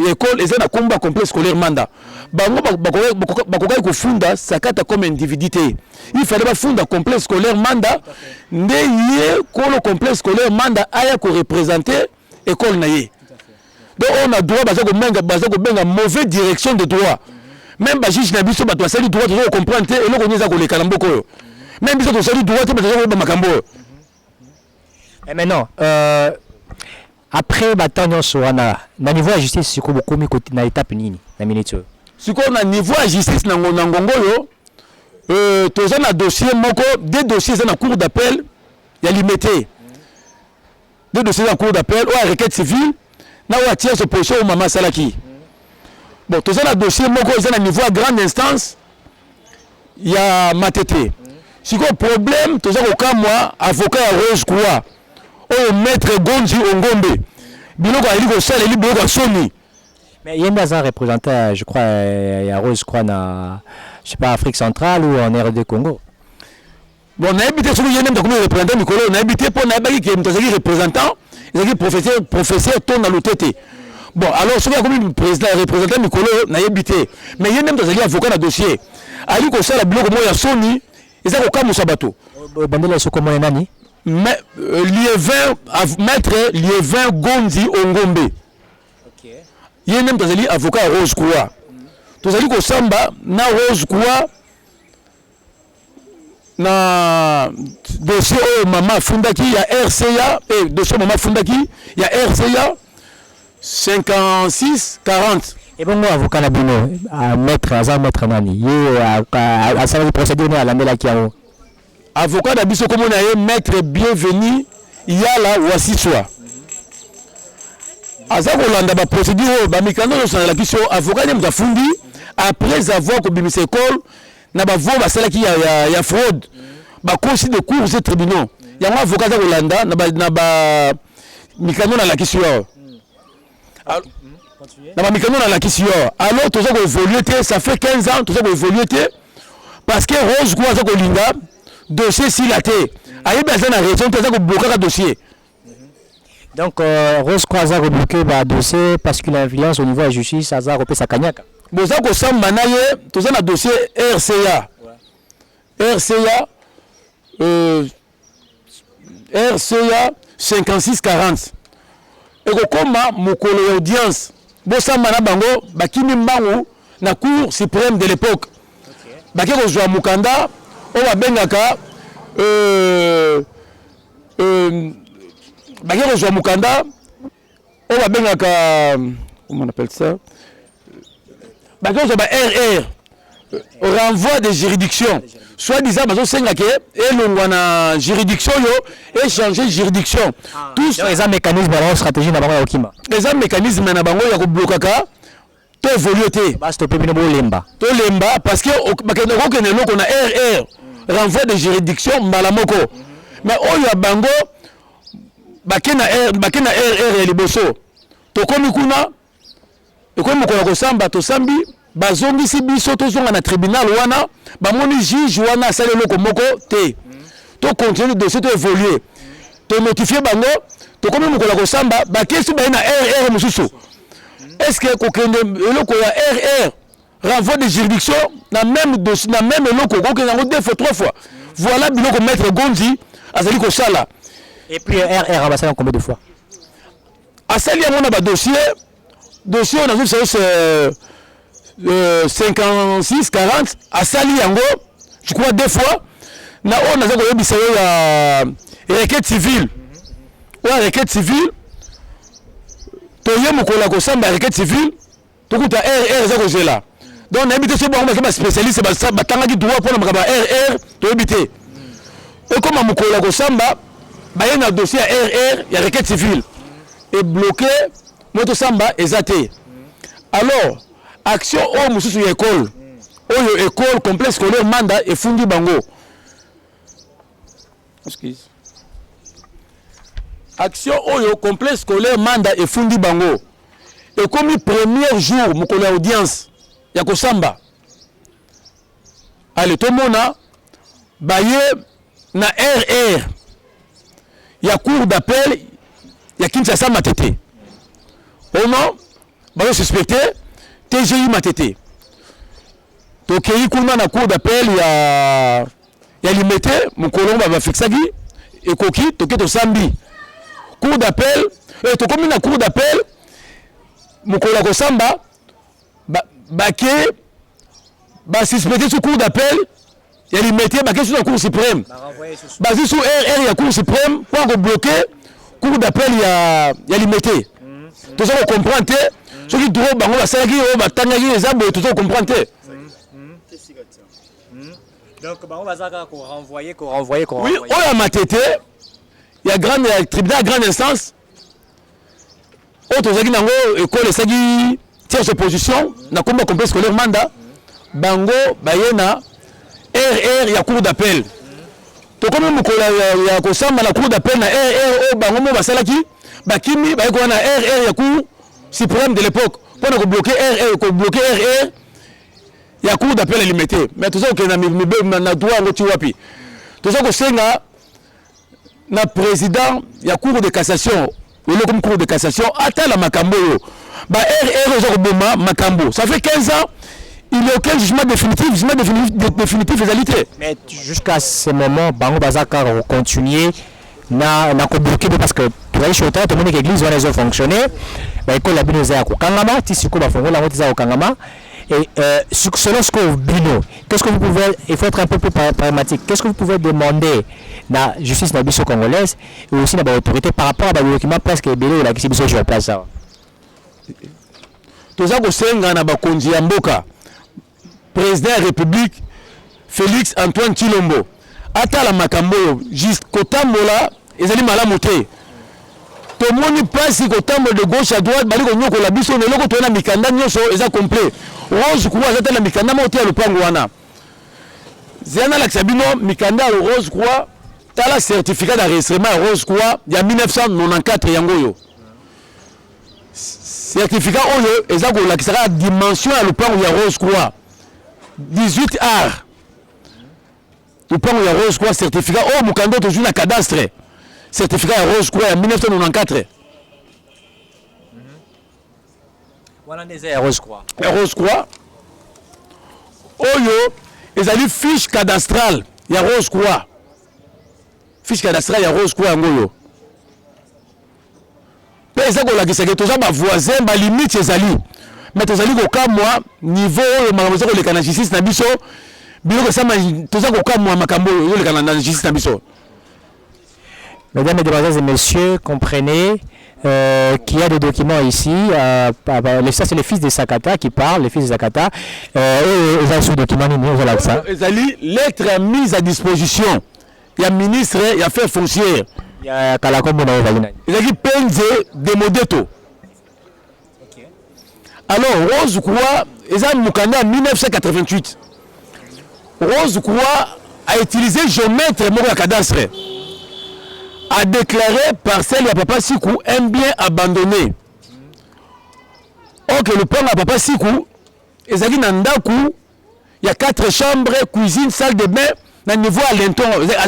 école eza na kombo complexe scolaire Manda. Bango bakoka ko funda Sakata comme individu te. Il fallait ba funda complexe scolaire Manda nde ye kolo complexe scolaire Manda aya ko représenter école na ye. Donc on a droit baza ko benga mauvaise direction de droit. Même ba juge na biso ba to sali droit to comprendre et le konyeza ko le kalamboko yo. Même biso to sali droit to ba to makambo. Et maintenant après batanyo soana na niveau de justice siko bokomi côté na étape nini na minute. Siko na niveau de justice na ngongo yo toza na dossier moko des dossiers na cour d'appel ya limité. Deux dossiers en cour d'appel ou requête civile. Na wa tierce position au Mama Salaki. Bon, tout ça le dossier moko ils à niveau à grande instance. Il y a Matete. Si quoi problème, tout ça au cas moi avocat Rose Koua. Oh maître Gonzi Ongombe. Biloko ali ko sala li biloko soni. Mais yenda za représentant je crois ya Rose Koua na je sais pas Afrique centrale ou en RD Congo. Bon, on a habité sur le yénem de comme représentant Nicolas, on a habité pour n'abaqui qui est représentant. Il y a professeur tourne dans le TT. Bon, alors, ce qui a comme président représentant Nicolas, n'a habité. Mais il y a même des avocats dans le dossier. Ali Kosa, la bloc, moi, il y a Sony, ils ont aucun Moussabato. Bandela, c'est comment nani? Mais, maître Liévin Gondi Ongombe. Ok. Il y a même des avocats Rose Koua. Tous les Kosamba, na Rose Koua, na dossier Mama Fundaki, il y a RCA, et dossier Mama Fundaki, il y a RCA 56 40. Et bon, moi, avocat Nabino, maître Nani, à ça le procédure à la Melakiao. Avocat Nabiso, comme on a maître bienvenu, il y a là, voici soi. À ça, on a procédure, Bamikano, la question, avocat Namza Fundi, après avoir commis ses écoles, na ba voix ba sala ki ya fraude ba consi de cours et tribunaux ya un avocat za Holanda na ba mikano na la question na ba mikano na la question alors tout ça ko évoluer ça fait 15 ans tout ça ko évoluer parce que Rose quoi ça ko linga dossier si la té ayi ba za na raison tout ça ko bloquer le dossier. Donc Rose quoi ça ko bloquer ba dossier parce qu'il a influence au niveau de la justice ça ko pesa kanyaka. Boza ko samba na ye tout ça na dossier RCA. RCA RCA 56 40. Et ko koma mokolo audience. Bo samba na bango bakimi mbangu na cour suprême de l'époque. Baki ko zwa mukanda o ba bengaka baki ko zwa mukanda o ba bengaka comment on appelle ça? Bah, RR, renvoi de juridiction. Soit disant, et l'on juridiction, et changer de juridiction. Tous les mécanismes de stratégie n'a pas de les mécanismes n'a pas de bloquer, tout évolué. Bah, stopper le lemba. Tout lemba, parce que on a RR, renvoi de juridiction, malamoko. Mais on y a bango, bakena RR et les bosso. Tokomi kuna. Et comme on a samba to sambi bazongi si biso to zonga na tribunal wana ba moni juge wana sale loko moko te to continuer dossier to évoluer to notifier bango to comme on a samba ba kesu ba na RR mususu est-ce que ko kende loko ya RR renvoi de juridiction na même dossier na même loko ko kende deux fois trois fois voilà biloko maître Gondi azali ko sala et puis RR a basé combien de fois asali ya mona ba dossier on a vu c'est 56 40 à Sali yango je crois deux fois na on a ça ko yebisa ya requête civile ou requête civile toye mokola ko samba requête civile tokuta RR za ko zela donc na habité so ba spécialiste ba tanga ki droit pour na makaba RR to habité et comme mokola ko samba ba yena dossier RR ya requête civile et bloqué moto samba ezate alors action o mususu ya école oyo école complexe scolaire manda et fundi bango excuse action oyo complexe scolaire manda et fundi bango et comme le premier jour mokolo ya audience ya kosamba allez tout mona baye na RR ya cour d'appel ya Kinshasa Matete au nom ba suspecté TGI Matete tokei kuna na cour d'appel ya limité mokolo ba fixaki ekoki toke to sambi cour d'appel et to comme na cour d'appel mokolo ko samba baké ba suspecté sur cour d'appel ya limité baké sur la cour suprême basé sur RR ya cour suprême pour ko bloquer cour d'appel ya limité tout ça on comprend te ce qui droit bango ba salaki o ba tangaki ezabo tout ça on comprend te donc on va renvoyer oui on a Matete il y a grande tribunal grande instance autre zaki nango école sagi tierce position na combat complexe scolaire manda bango bayena RR ya cour d'appel to comme mokola ya ko samba na cour d'appel na RR o bango mo basalaki bakimi bayeko na RR ya cour suprême de l'époque pour na ko bloquer RR ya cour d'appel limité mais tout ça que na droit ngoti wapi tout ça ko senga na président ya cour de cassation le comme cour de cassation ata la makambo ba RR zo boma makambo ça fait 15 ans il n'y a aucun jugement définitif égalité mais jusqu'à ce moment bango bazaka continuer na ko bloquer parce que tu vas chez toi tout le monde l'église va les fonctionner ba école la bino za ko kangama tisiko ba fongola ngoti za ko kangama. Et selon ce que vous bino, qu'est-ce que vous pouvez, il faut être un peu plus pragmatique, qu'est-ce que vous pouvez demander la justice nabiso congolaise et aussi la autorité par rapport à des documents presque belé la qui sur place ça. Tout ça que senga na bakonzi ya mboka président de la République Félix Antoine Tshilombo ata la makambo jusqu'au tambola ezali malamu te. Tout le monde passe au tambola de gauche à droite bali ko nyoko la biso ne loko to na mikanda nyoso eza complet. Rose croix zata la mikanda moti ya lupango wana zana la sabino mikanda rose croix tala certificat d'enregistrement rose croix ya 1994 yango yo certificat oyo eza ko la kisaka dimension ya lupango ya rose croix 18 art lupango ya rose croix certificat o mukando to na cadastre certificat ya rose croix ya 1994 Voilà des Rose Croix. Rose Croix. Oyo, ils ont fiche cadastrale. Il y a Rose Croix. Fiche cadastrale, il y a Rose Croix. Mais ça, c'est que tous les voisins, les limites, c'est ça. Mais tous les cas, moi, niveau, le canagiciste, nabiso, bilo ça, tous les cas, moi, makambo, le canagiciste, nabiso. Mesdames, Mesdemoiselles et Messieurs, comprenez. Qu'il y a des documents ici, ça c'est le fils de Sakata qui parle, le fils de Sakata, ils ont ce document, ça. Lettre mise à disposition, il y a ministre, il y a affaires foncières, il y a Kalakombo, il y a Penze de Modeto. Alors, Rose Croix, ils ont Mukanda en 1988. Rose Croix a utilisé géomètre Mora Cadastre. A déclaré parcelle à Papa Sikou un bien abandonné. Or que le plan à Papa Sikou, il y a 4 chambres, cuisine, salle de bain, à niveau à l'enton,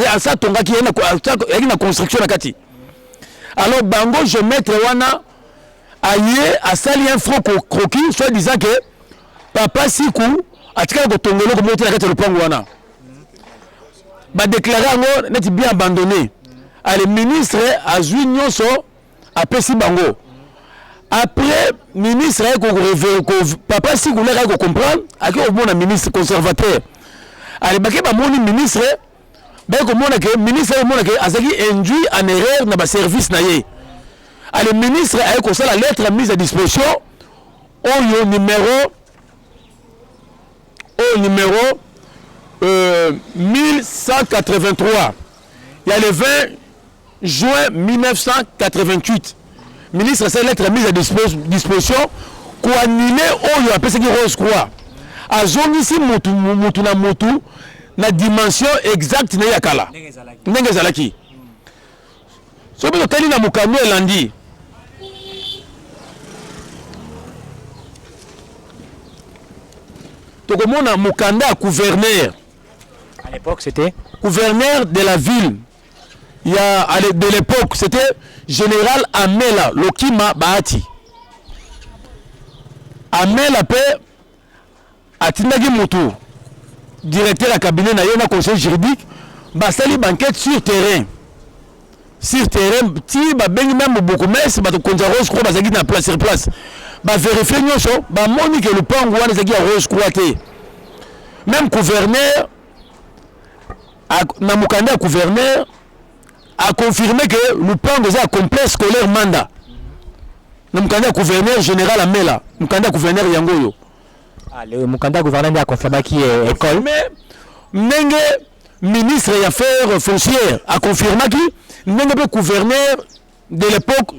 à ça tonga qui est une construction à Kati. Alors Bango, je mettrai wana aïe à sali un franc croquis, soit disant que Papa Sikou a tiré le tongolo comme le plan wana. Ba déclaré n'est bien abandonné. Le ministre a joué Nyonso à Pessi Bango. Après, le ministre a papa si vous voulez comprendre, à qui au bon ministre conservateur. Allez, le ministre ben comme que ministre azaki induit en erreur na ba service na ye. Le ministre a eu la lettre mise à disposition au numéro 1183. Il y a le 20 juin 1988. Le ministre a cette lettre mise à disposition pour annuler au appelle ce qui Rose Croix. A zone ici mutu na dimension exacte na yakala. Ndenge zalaki. So bi totali na mukano elandi. Tokomona mukanda à gouverneur. À l'époque, c'était gouverneur de la ville. Il y a de l'époque, c'était général Amela Lokima Bahati. Amela pe atindaki mutu directeur à cabinet na yena conseil juridique basali banquette sur terrain. Sur terrain, ti ba bengi même beaucoup mais ba to konza Rose Croix bazaki na place sur place. Ba vérifier nyonso, ba moni que le pango wana zaki à Rose Croix te. Même gouverneur na mukanda gouverneur a confirmé que le pango est un complexe scolaire mandat. Na mukanda gouverneur général Amela, mukanda gouverneur yangoyo. Le mukanda gouverneur a confirmé qui est école. Mais Nenge ministre des affaires foncières a confirmé qui Nenge le gouverneur de l'époque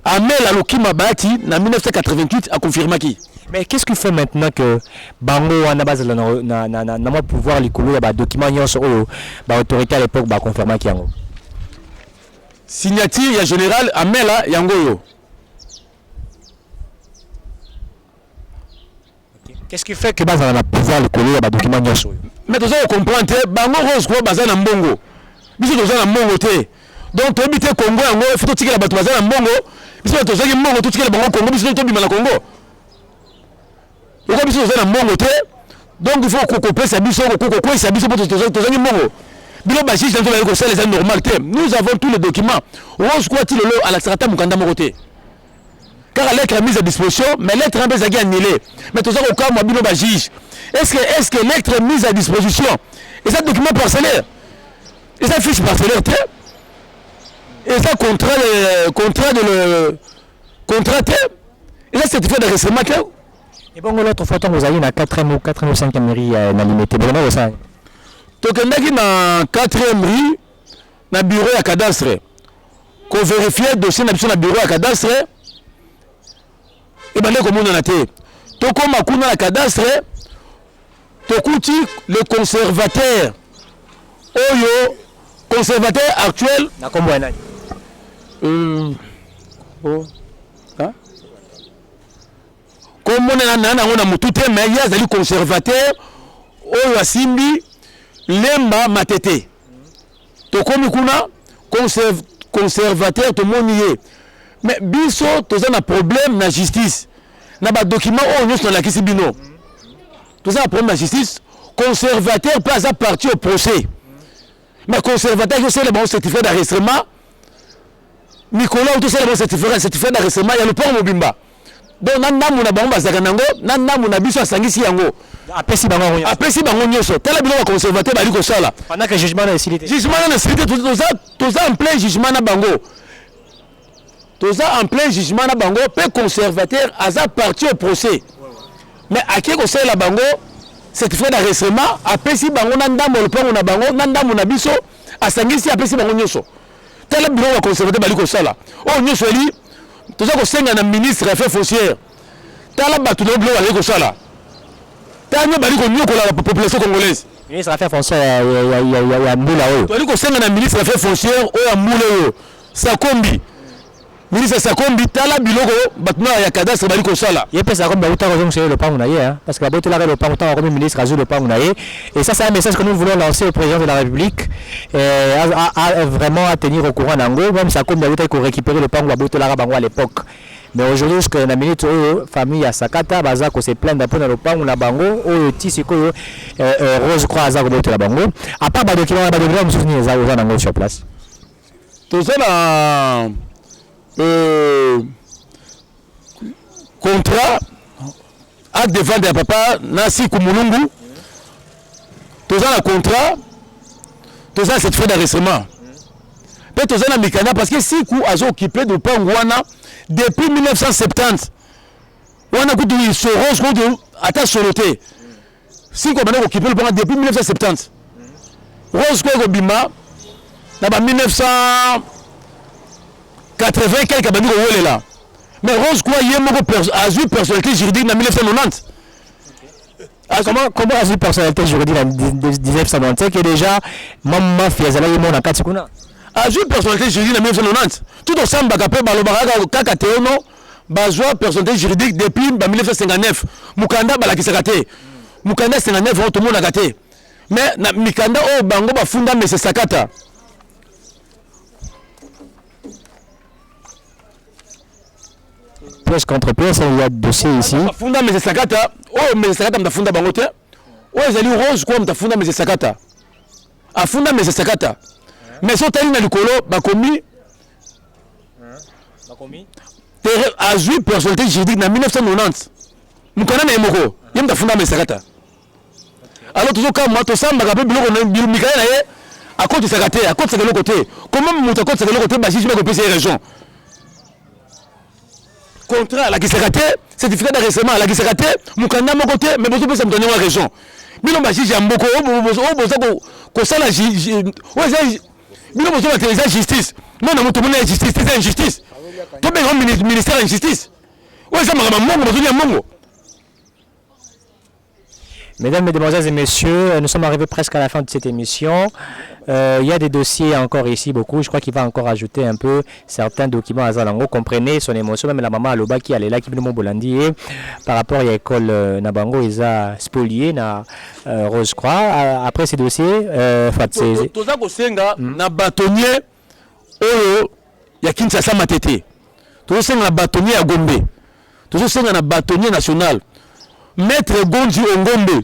Amela Lokima Bahati en 1988 a confirmé qui. Mais qu'est-ce qu'il fait maintenant que Bango a base na pouvoir likolo ya ba document nyonso oyo ba autorité à l'époque ba confirmer qui yango. Signature ya général Amela yangoyo. Qu'est-ce qui fait que base na pouvoir likolo ya ba document nyonso? Mais tu dois comprendre Bango Rose Croix baza na mbongo. Biso toza na mbongo te. Donc tu habite Congo yango il faut tikela bato baza na mbongo. Biso toza ki mbongo tu tikela bango Congo biso to bima na Congo. Donc il faut qu'on pèse biso ko sa biso pour tozangi mbongo. Bilo ba juge dans le c'est normal. Nous avons tous les documents. Rose Croix ti lelo à la strata mukanda mokote. Car la lettre mise à disposition, mais lettre en bezagi annulée. Mais tout ça au cas moi bilo ba juge. Est-ce que lettre mise à disposition et ça document parcellaire. Et ça fiche parcellaire et ça contrat et ça certificat de récemment. Et bon, l'autre fois, vous avez na 4e ou 5e mairie na limité. Vraiment, ça. Donc, on a na 4e mairie, na bureau à cadastre. Qu'on vérifie le dossier na bureau à cadastre. Et ben, comme on a été. Donc, comme on a na cadastre, Tokuti, le conservateur. Oyo, conservateur actuel. Na combien d'années? Hein? Comme on a mututé mais il y a des conservateurs oyo asimbi lemba matete to komi kuna conservateur to monier mais biso toza na problème na justice na ba document oyo nyonso na lakisi bino toza na problème na justice conservateur pas à partir au procès mais conservateur yo c'est le bon certificat d'enregistrement Nicolas tout c'est le bon certificat d'enregistrement il y a le port mobimba. Donc nandamu na bango bazaka nango nandamu na biso asangisi yango apesi bango nyonso tala biloko conservateur bali ko sala pendant que jugement na silité toza en plein jugement na bango pe conservateur aza parti au procès mais aki ko sala bango certificat d'enregistrement apesi bango nandamu le pango na bango nandamu na biso asangisi apesi bango nyonso tala biloko conservateur bali ko sala o nyonso eli tout ça que c'est un ministre des affaires foncières. Tala batu no blo aller ko sala. Tanya bali ko nyoko la population congolaise. Ministre des affaires foncières ya mbula oyo. Toli ko senga na ministre des affaires foncières o ya mbula oyo. Sakombi. Ministre Sakombi tala biloko batu na ya cadastre bali ko sala. Yepes Sakombi uta ko jonge le pango na ye hein parce que la botte la le pango tant comme ministre azul le pango na ye et ça c'est un message que nous voulons lancer au président de la République à vraiment à tenir au courant nango même Sakombi uta ko récupérer le pango la botte la bango à l'époque. Mais aujourd'hui jusque na minute famille ya Sakata baza ko se plaindre pour le pango na bango o tisi ko Rose Croix aza ko botte la bango à part ba document me souvenir za oza nango sur place. Tout ça là contrat acte de vente de papa Nasi Kumulungu tout ça le contrat toza certificat d'enregistrement pe toza na mikanda parce que si ku azo occupé de pango wana depuis 1970 wana kutu Rose kutu ata soloté si ko bana occupé le pango depuis 1970 Rose ko bima na ba 1980 quelque bandi ko wolela mais Rose quoi yé moko azui personnalité juridique en 1990. Comment azui personnalité juridique en 1990 que déjà maman fiazala yé mona katikuna azui personnalité juridique en 1990 tout ensemble bakapé balobaka kaka teono bazwa personnalité juridique depuis 1959 mukanda balakisaka te mukanda 59 tout monde a gâté mais na mikanda o bango bafunda mais c'est sakata. Pièce contre pièce, il y a dossier ici. Funda mais sakata, oh mais sakata mtafunda bangote. Oh ezali Rose quoi mtafunda mais sakata. Afunda mais sakata. Mais so tali na likolo bakomi terre azui personnalité juridique en 1990. Mukana na emoko, yem mtafunda mais sakata. Alors toujours comme moi to samba ka pe biloko na mikana na ye à côté sakate, à côté de l'autre côté. Comment muta côté de l'autre côté ba juge ko pese région. Contrat la kisakate certificat d'enregistrement la kisakate mukanda moko te mais bozo pesa mtonyo wa région bino ba juge mboko bozo ko sala bino bozo ba justice mona mutu mona justice c'est injustice to be ministère de justice ça mama mongo bozo ya mongo. Mesdames, Mesdemoiselles et Messieurs, nous sommes arrivés presque à la fin de cette émission. Il y a des dossiers encore ici, beaucoup. Je crois qu'il va encore ajouter un peu certains documents à Zalango. Comprenez son émotion, même la maman Aloba qui est là, qui vient de Bolandi. Par rapport à l'école Nabango, ils ont spolié na Rose Croix. Après ces dossiers, Toza Kosenga, na bâtonnier, Oyo, ya Kinshasa Matete. Toza Senga na bâtonnier à Gombe. Toza Senga na bâtonnier national. Maître Gondji Ongombe.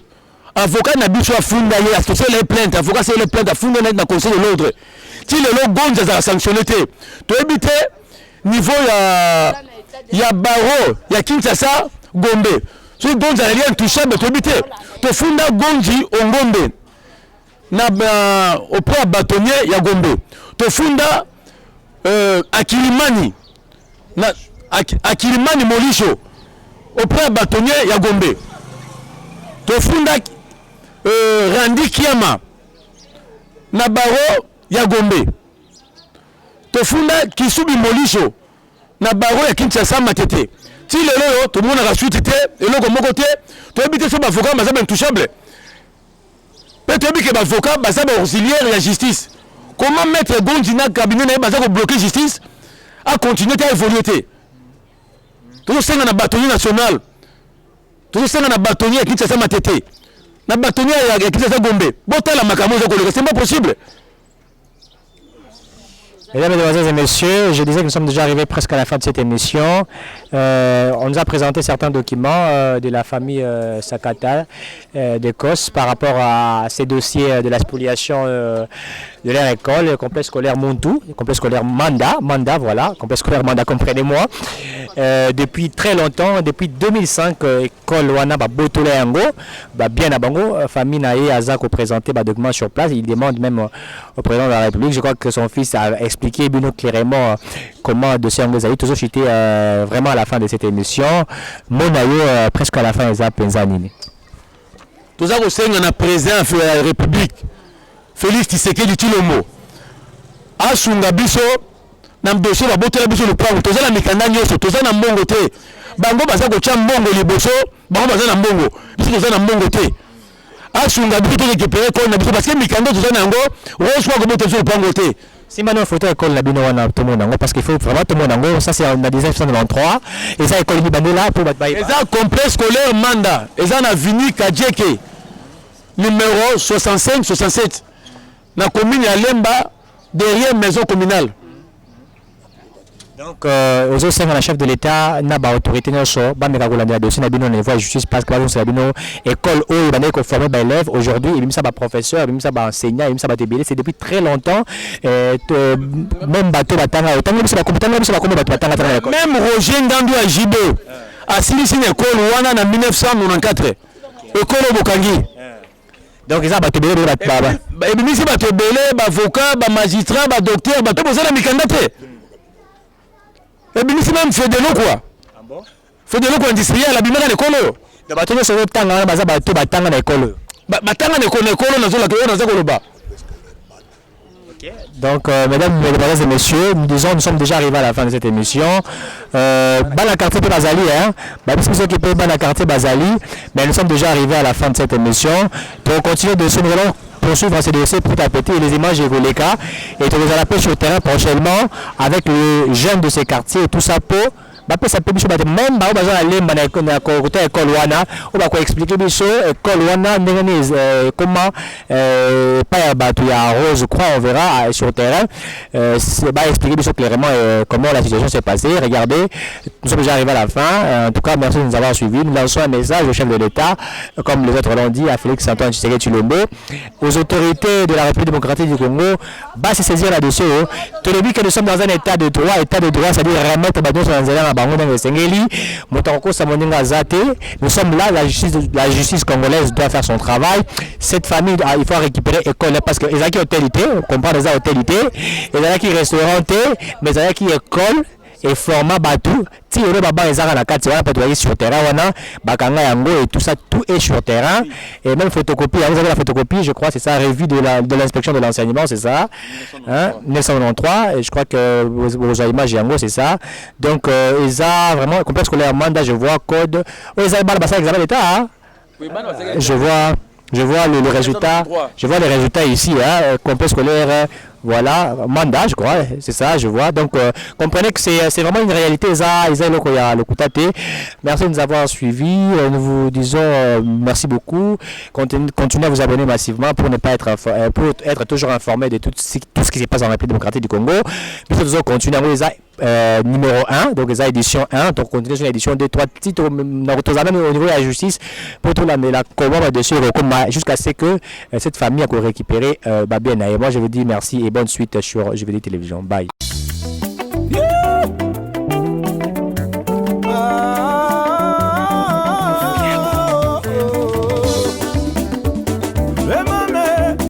Avocat na biso afunda ye associé les plaintes avocat c'est les plaintes afunda na conseil de l'ordre ti le Gondji za sanctionné te to ebité niveau ya baro ya Kinshasa Gombe so Gondji ali intouchable to ebité to funda Gondji Ongombe na auprès bâtonnier ya Gombe to funda Akilimani na Akilimani Molisho auprès bâtonnier ya Gombe to funda Randi Kiama na baro ya Gombe to funda Kisubi Molisho na baro ya Kinshasa Matete ti lelo to mona ka suite te eloko moko te to ebité so ba avocat bazaba intouchable pe to ebike ba avocat bazaba auxiliaire ya justice comment mettre Gondji na cabinet na bazako bloquer justice a continuer à évoluer te to senga na bâtonnier national to senga na bâtonnier ya Kinshasa Matete na bâtonnier ya Kinshasa Gombe botala makambo zo koleka c'est pas possible. Mesdames, Mesdemoiselles et Messieurs, je disais que nous sommes déjà arrivés presque à la fin de cette émission. On nous a présenté certains documents de la famille Sakata d'Écosse par rapport à ces dossiers de la spoliation de leur école, le complexe scolaire Montou, le complexe scolaire Manda, voilà, complexe scolaire Manda, comprenez-moi. Depuis très longtemps, depuis 2005, école Wana Botole Yango, bien à Bango, famille Naé Azak présenté documents sur place. Il demande même au président de la République, je crois que son fils a expliqué bien clairement comment le dossier Angozaï, toujours j'étais vraiment à la fin de cette émission. Mon aïe presque à la fin des Penzanini. Tout ça, c'est un président de la République, Félix Tshisekedi Tshilombo. Asunga biso, nam dossier la botte la biso le plan. Tout ça, la mikanda nyoso, tout ça na mbongo te. Bango baza ko tia mbongo liboso, bango baza na mbongo. Biso tout ça na mbongo te. Asunga biso to récupérer ko na biso parce que mikanda tout ça na ngo, rose ko botte sur le plan te. Si maintenant il faut école la bino wana tout le monde parce qu'il faut vraiment tout le monde ça c'est en 1993 et ça école ni bandela pour battre. Et ça complexe scolaire Manda, et ça na vini Kadjeke numéro 65 67 na commune ya Lemba derrière maison communale. Donc aux autres la chef de l'État n'a pas autorité non so ba meka kolanda dossier na bino ne voie justice parce que c'est la bino école où il ko former ba élève aujourd'hui il ça ba professeur il ça ba enseignant il ça ba tébélé c'est depuis très longtemps même bateau batanga autant même ça ba compétent même ça ba comment batanga même Roger Ngandu à Jibo a signé une école wana na 1994 école Bokangi Donc ils ont battu belé et puis si bato belé avocat magistrat docteur bato bozala mikanda te et puis si même fédélo quoi fédélo quoi industriel la bimana l'école bato nyonso otanga baza bato batanga na école batanga na école nazola ko nazo koloba. Donc, mesdames et messieurs, nous sommes déjà arrivés à la fin de cette émission. Bana quartier Bazali, hein, ceux qui peuvent Bana quartier Bazali, mais nous sommes déjà arrivés à la fin de cette émission. Donc, continuez de suivre, poursuivre ces dossiers pour tapeter les images et les cas. Et tu vas la pêche sur le terrain prochainement avec les jeunes de ces quartiers et tout ça pour. Ça peut même côté école wana on va expliquer école wana comment pas bateau ya rose croix on verra sur le terrain expliquer clairement comment la situation s'est passée. Regardez, nous sommes déjà arrivés à la fin. En tout cas, merci de nous avoir suivis. Nous lançons un message au chef de l'État, comme les autres l'ont dit, à Félix Antoine Tshisekedi Tshilombo, aux autorités de la République démocratique du Congo, se saisir là-dessus. Tout le que nous sommes dans un état de droit, c'est-à-dire remettre Badon sur un nous sommes là, la justice congolaise doit faire son travail. Cette famille, il faut récupérer école parce que les acquis hôtalité, on comprend les hôtalité, les acquis restaurants, mais les acquis école et format bateau. Si on est sur terrain, et tout ça, tout est sur terrain. Et même photocopie, vous avez la photocopie, je crois, c'est ça, revue de l'inspection de l'enseignement, c'est ça. 1993, et je crois que vos images, c'est ça. Donc, ils ont vraiment complexe scolaire, mandat, je vois, code. Ils ont examen d'État. Je vois le résultat. Je vois les résultats ici, complexe scolaire. Voilà, mandat, je crois, c'est ça, je vois. Donc, comprenez que c'est vraiment une réalité. Merci de nous avoir suivis. Nous vous disons merci beaucoup. Continuez à vous abonner massivement pour ne pas être toujours informé de tout ce qui se passe en République démocratique du Congo. Puis nous continuons à numéro 1, donc les édition 1, donc on continue sur l'édition 2, 3 titres au niveau de la justice pour tout la commande dessus jusqu'à ce que cette famille a récupéré bien. Et moi je vous dis merci et bonne suite sur JVD Télévision. Bye.